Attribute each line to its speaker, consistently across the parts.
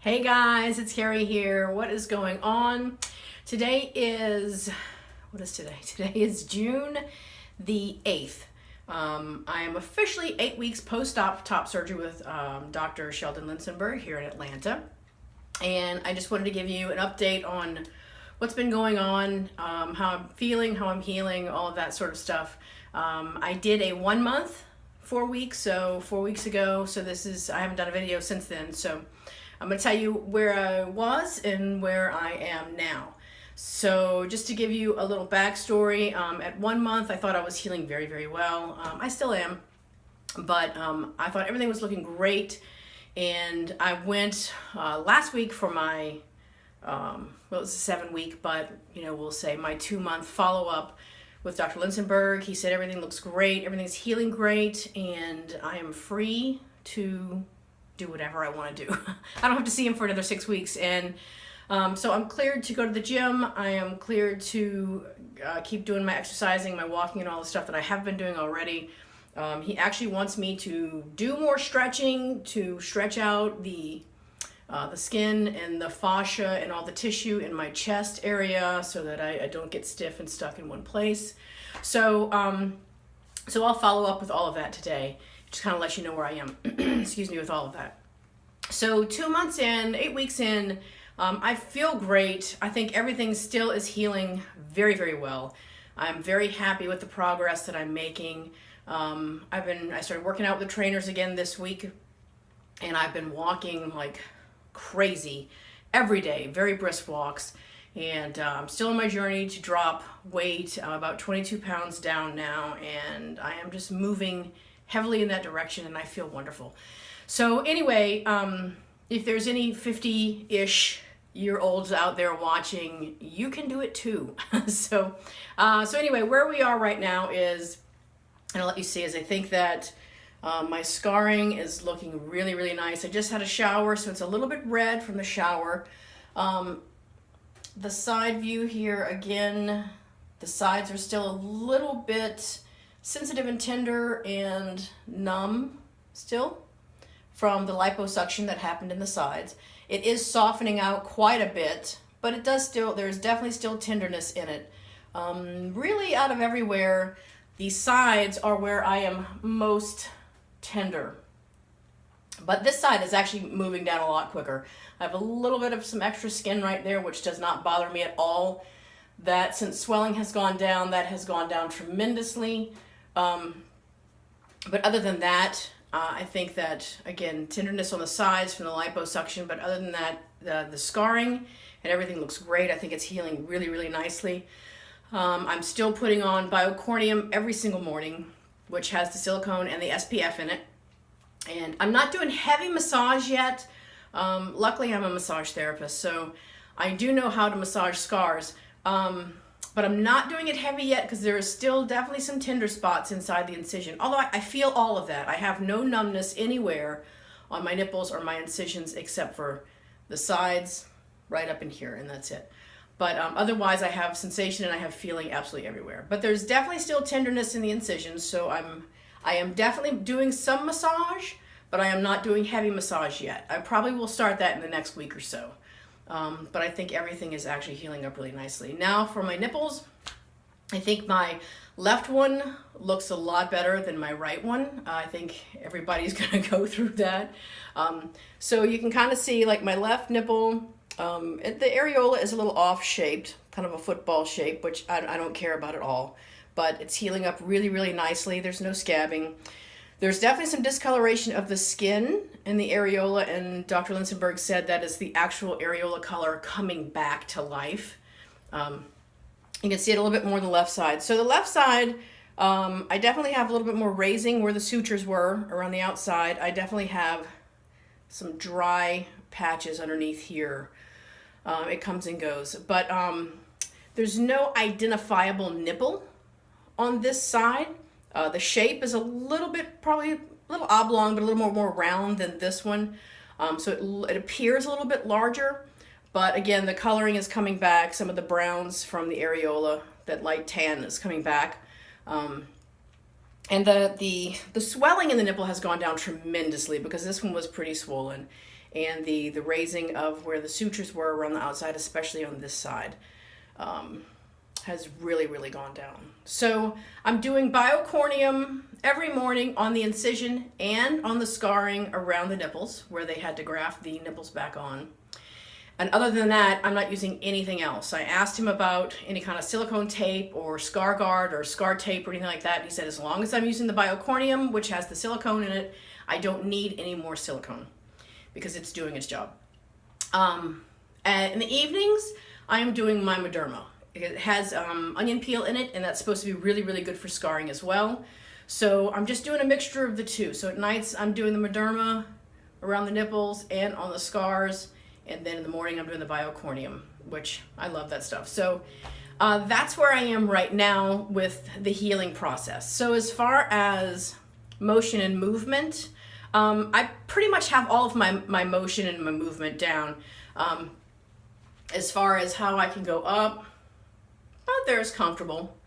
Speaker 1: Hey guys, it's Carrie here. What is going on? Today is, what is today? Today is June the 8th. I am officially 8 weeks post-op top surgery with Dr. Sheldon Linsenberg here in Atlanta. And I just wanted to give you an update on what's been going on, how I'm feeling, how I'm healing, all of that sort of stuff. I did a 1 month, 4 weeks, so 4 weeks ago. So I haven't done a video since then. So I'm going to tell you where I was and where I am now. So just to give you a little backstory, at 1 month, I thought I was healing very, very well. I still am, but I thought everything was looking great. And I went last week for my, well, it was a 7-week, but we'll say my 2-month follow-up with Dr. Linsenberg. He said everything looks great, everything's healing great, and I am free to do whatever I want to do. I don't have to see him for another 6 weeks. And so I'm cleared to go to the gym. I am cleared to keep doing my exercising, my walking, and all the stuff that I have been doing already. He actually wants me to do more stretching, to stretch out the skin and the fascia and all the tissue in my chest area so that I don't get stiff and stuck in one place. So I'll follow up with all of that today. Just kind of let you know where I am, excuse me, with all of that. So 2 months in, 8 weeks in, I feel great. I think everything still is healing very, very well. I'm very happy with the progress that I'm making. I started working out with the trainers again this week, and I've been walking like crazy every day, very brisk walks. And I'm still on my journey to drop weight. I'm about 22 pounds down now, and I am just moving heavily in that direction, and I feel wonderful. So anyway, if there's any 50-ish year olds out there watching, you can do it too. So anyway, where we are right now is, and I'll let you see, is I think that my scarring is looking really, really nice. I just had a shower, so it's a little bit red from the shower. The side view here, again, the sides are still a little bit sensitive and tender and numb still from the liposuction that happened in the sides. It is softening out quite a bit, but there's definitely still tenderness in it. Really out of everywhere, the sides are where I am most tender. But this side is actually moving down a lot quicker. I have a little bit of some extra skin right there, which does not bother me at all. That since swelling has gone down, that has gone down tremendously. But other than that, I think that, again, tenderness on the sides from the liposuction, but other than that, the scarring and everything looks great. I think it's healing really, really nicely. I'm still putting on biocornium every single morning, which has the silicone and the SPF in it. And I'm not doing heavy massage yet. Luckily, I'm a massage therapist, so I do know how to massage scars. But I'm not doing it heavy yet because there is still definitely some tender spots inside the incision. Although I feel all of that. I have no numbness anywhere on my nipples or my incisions except for the sides right up in here, and that's it. But otherwise, I have sensation and I have feeling absolutely everywhere. But there's definitely still tenderness in the incisions, so I am definitely doing some massage, but I am not doing heavy massage yet. I probably will start that in the next week or so. But I think everything is actually healing up really nicely. Now for my nipples, I think my left one looks a lot better than my right one. I think everybody's going to go through that. So you can kind of see like my left nipple, the areola is a little off shaped, kind of a football shape, which I don't care about at all. But it's healing up really, really nicely. There's no scabbing. There's definitely some discoloration of the skin in the areola, and Dr. Linsenberg said that is the actual areola color coming back to life. You can see it a little bit more on the left side. So the left side, I definitely have a little bit more raising where the sutures were around the outside. I definitely have some dry patches underneath here. It comes and goes. But there's no identifiable nipple on this side. The shape is a little bit, probably a little oblong, but a little more round than this one. So it appears a little bit larger, but again, the coloring is coming back. Some of the browns from the areola, that light tan is coming back. And the swelling in the nipple has gone down tremendously because this one was pretty swollen. and the raising of where the sutures were around the outside, especially on this side, has really, really gone down. So I'm doing biocorneum every morning on the incision and on the scarring around the nipples where they had to graft the nipples back on. And other than that, I'm not using anything else. I asked him about any kind of silicone tape or scar guard or scar tape or anything like that. And he said, as long as I'm using the biocorneum, which has the silicone in it, I don't need any more silicone because it's doing its job. And in the evenings, I am doing my Mederma. It has onion peel in it, and that's supposed to be really, really good for scarring as well. So I'm just doing a mixture of the two. So at nights, I'm doing the Mederma around the nipples and on the scars. And then in the morning, I'm doing the biocorneum, which I love that stuff. So that's where I am right now with the healing process. So as far as motion and movement, I pretty much have all of my motion and my movement down. As far as how I can go up, about there is comfortable.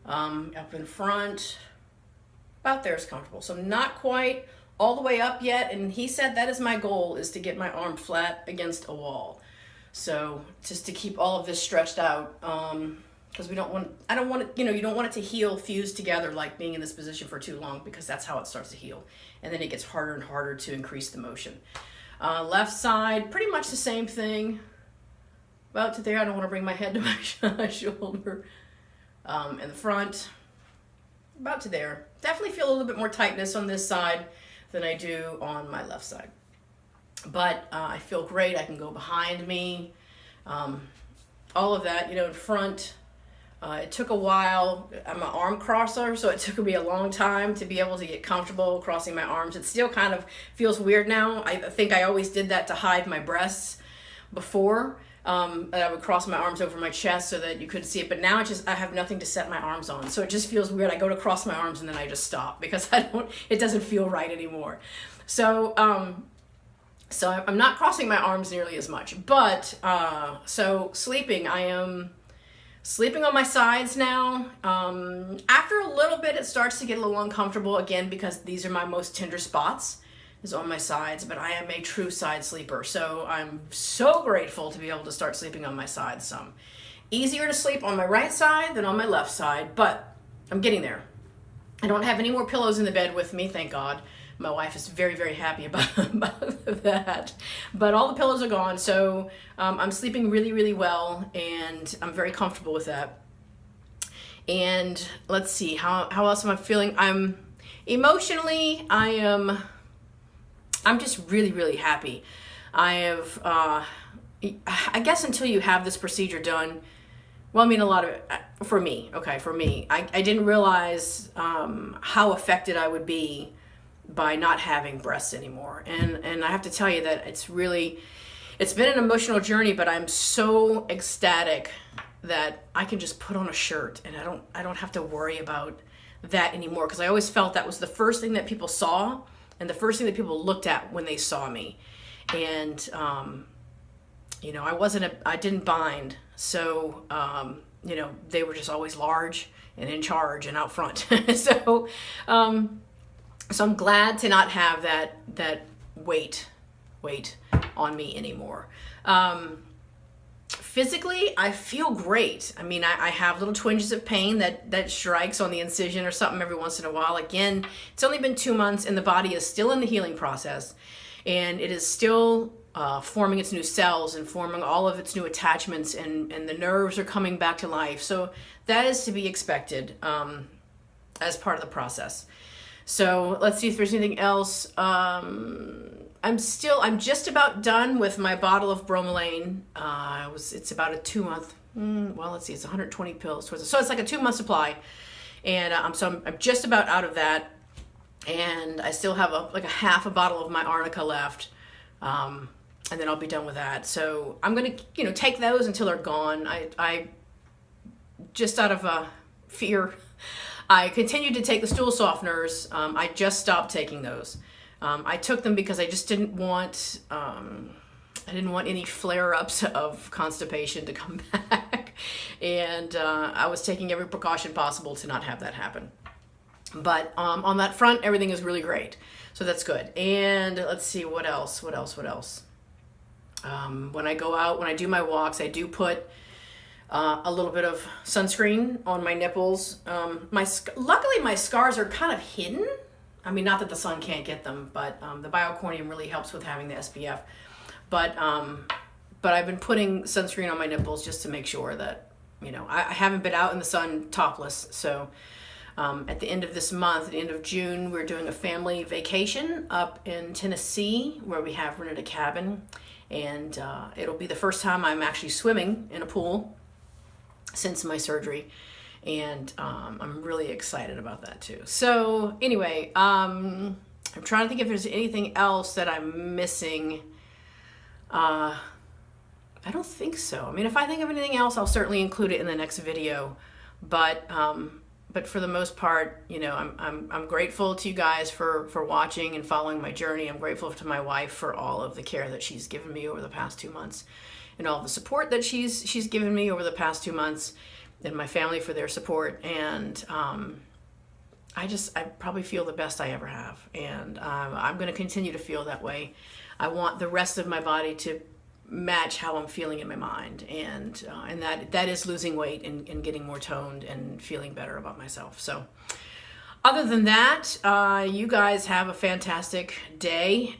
Speaker 1: Up in front, about there is comfortable. So not quite all the way up yet, and he said that is my goal, is to get my arm flat against a wall. So just to keep all of this stretched out, because I don't want it, you don't want it to heal, fuse together like being in this position for too long, because that's how it starts to heal. And then it gets harder and harder to increase the motion. Left side, pretty much the same thing. About to there, I don't want to bring my head to my shoulder. In the front, about to there. Definitely feel a little bit more tightness on this side than I do on my left side. But I feel great. I can go behind me. All of that, in front. It took a while. I'm an arm crosser, so it took me a long time to be able to get comfortable crossing my arms. It still kind of feels weird now. I think I always did that to hide my breasts before. I would cross my arms over my chest so that you couldn't see it. But now I have nothing to set my arms on. So it just feels weird. I go to cross my arms and then I just stop because it doesn't feel right anymore. So I'm not crossing my arms nearly as much. But, so sleeping, I am sleeping on my sides now. After a little bit, it starts to get a little uncomfortable again because these are my most tender spots, is on my sides, but I am a true side sleeper. So I'm so grateful to be able to start sleeping on my sides some. Easier to sleep on my right side than on my left side, but I'm getting there. I don't have any more pillows in the bed with me, thank God. My wife is very, very happy about that. But all the pillows are gone, so I'm sleeping really, really well, and I'm very comfortable with that. And let's see, how else am I feeling? Emotionally, I'm just really, really happy. I guess until you have this procedure done, well, I mean, for me, I didn't realize how affected I would be by not having breasts anymore. And I have to tell you that it's been an emotional journey, but I'm so ecstatic that I can just put on a shirt and I don't have to worry about that anymore, because I always felt that was the first thing that people saw and the first thing that people looked at when they saw me. And, I didn't bind. So, they were just always large and in charge and out front. So I'm glad to not have that weight on me anymore. Physically, I feel great. I mean, I have little twinges of pain that strikes on the incision or something every once in a while. Again, it's only been 2 months and the body is still in the healing process, and it is still forming its new cells and forming all of its new attachments, and the nerves are coming back to life. So that is to be expected as part of the process. So let's see if there's anything else. I'm just about done with my bottle of bromelain. It's about a 2 month, let's see, it's 120 pills. So it's like a 2 month supply. And I'm just about out of that. And I still have a half a bottle of my arnica left. And then I'll be done with that. So I'm going to, take those until they're gone. I just out of fear, I continued to take the stool softeners. I just stopped taking those. I took them because I just didn't want any flare-ups of constipation to come back. And I was taking every precaution possible to not have that happen. But on that front, everything is really great. So that's good. And let's see, what else? When I go out, when I do my walks, I do put a little bit of sunscreen on my nipples. Luckily my scars are kind of hidden. I mean, not that the sun can't get them, but the biocornium really helps with having the SPF. But I've been putting sunscreen on my nipples just to make sure that, you know, I haven't been out in the sun topless. So at the end of this month, at the end of June, we're doing a family vacation up in Tennessee where we have rented a cabin. And it'll be the first time I'm actually swimming in a pool since my surgery. And I'm really excited about that too. So anyway, I'm trying to think if there's anything else that I'm missing. I don't think so. I mean, if I think of anything else, I'll certainly include it in the next video. But for the most part, you know, I'm grateful to you guys for watching and following my journey. I'm grateful to my wife for all of the care that she's given me over the past 2 months, and all the support that she's given me over the past 2 months, and my family for their support. And I probably feel the best I ever have, and I'm going to continue to feel that way. I want the rest of my body to match how I'm feeling in my mind, and that is losing weight and getting more toned and feeling better about myself. So other than that, you guys have a fantastic day.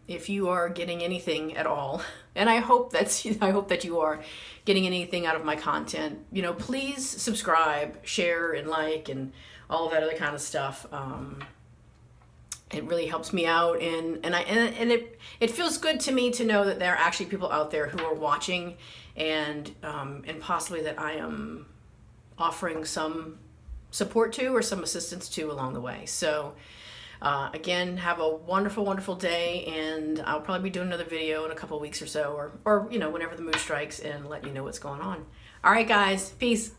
Speaker 1: If you are getting anything at all, and I hope that you are getting anything out of my content, you know, please subscribe, share, and like, and all of that other kind of stuff. It really helps me out, and it feels good to me to know that there are actually people out there who are watching, and possibly that I am offering some support to or some assistance to along the way. So again, have a wonderful, wonderful day, and I'll probably be doing another video in a couple of weeks or so, or you know, whenever the mood strikes, and let you know what's going on. All right, guys, peace.